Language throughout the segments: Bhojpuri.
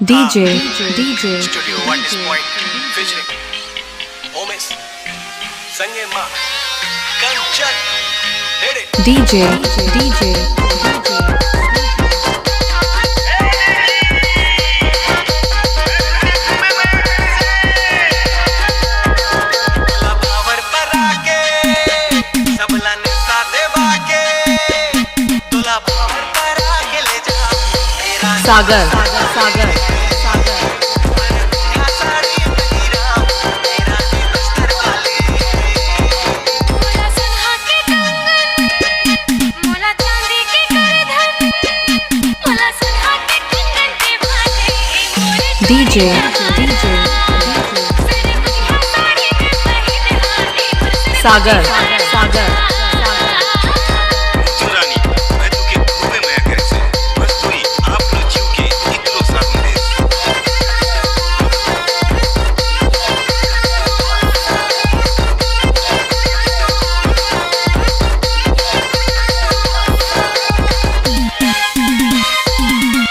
DJ Studio One Point featuring Omis Sange Ma Kanchan hit it DJ Power para ke sabla ne saate vaake tula power para ke le ja mera Sagar DJ Sagar चुरानी मैं तुके खूबे माया करे से बस तोई आप लो जीव के इतलो साथ में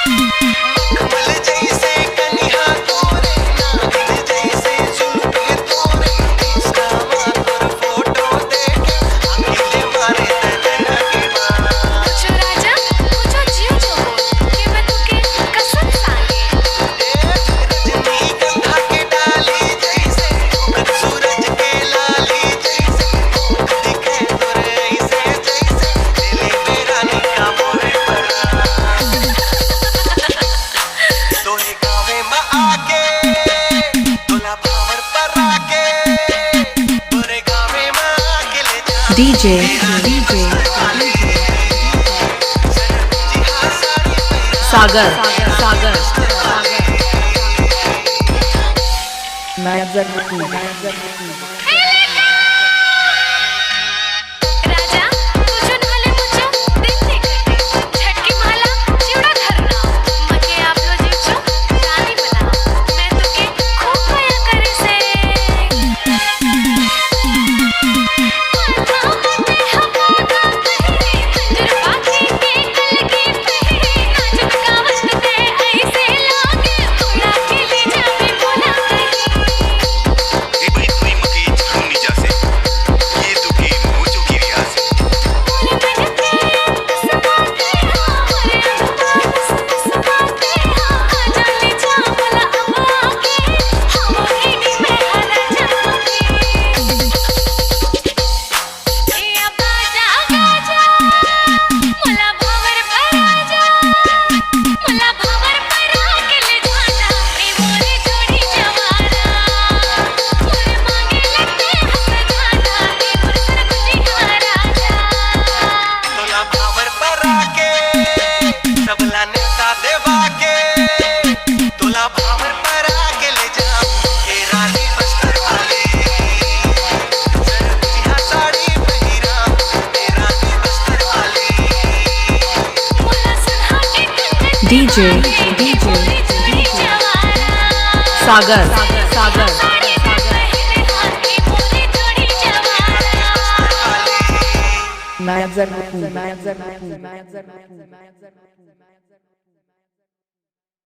कमल जैसे कन्या तोरे नागिन जैसे जुल्फे तोरे इसका मार फोटो देख अकेले मारे तन के मां पूछो राजा पूछो जीव जो हो कि मैं तुके कसम सांगे रजनी गंधा के डाली जैसे उगत सूरज के लाली जैसे दिखे तोरे ऐसे जैसे दिले मेरा निका मोरे पर तोरे गावे में आके तोला पावर पर आके तोरे गावे में आके ले जा DJ Sagar राजा तुझो नाले मुझो दिन ने कटे झटकी माला चिवड़ा घरना मके आप लो जीवचो रानी बना मैं तुके खूब माया करे से खंजर बाकी के कल की पहरे नाचत गावत ते ऐसे लागे बोला के ले जावे बोला कहीं ए भाई तोई मके छानी जासे ये तो की मुझो की रियाज बोले मैंने प्यार समाते हाँ हरे अखबार समाते हाँ आजा ले जा बोला अब आके हवा एडी में हरा जाके ए अब आजा गाजा मोला भावर पर आजा मोला भावर पर आके ले जाना ए मोरे जोड़ी जवाना मोरे मांगे लगते हंस जाना ए मोर सर कुची राजा तोला पावर पर आके सबला ने साथे वाके तोला पावर पर आके ले जा ए रानी बस्तर वाले सरजिया साड़ी पहिरा ए रानी बस्तर वाले मोला सुना के कंगन DJ मोरे जोड़ी जवाना Sagar साड़ी में पहने हाथी मोरे जोड़ी जवाना Manjarkud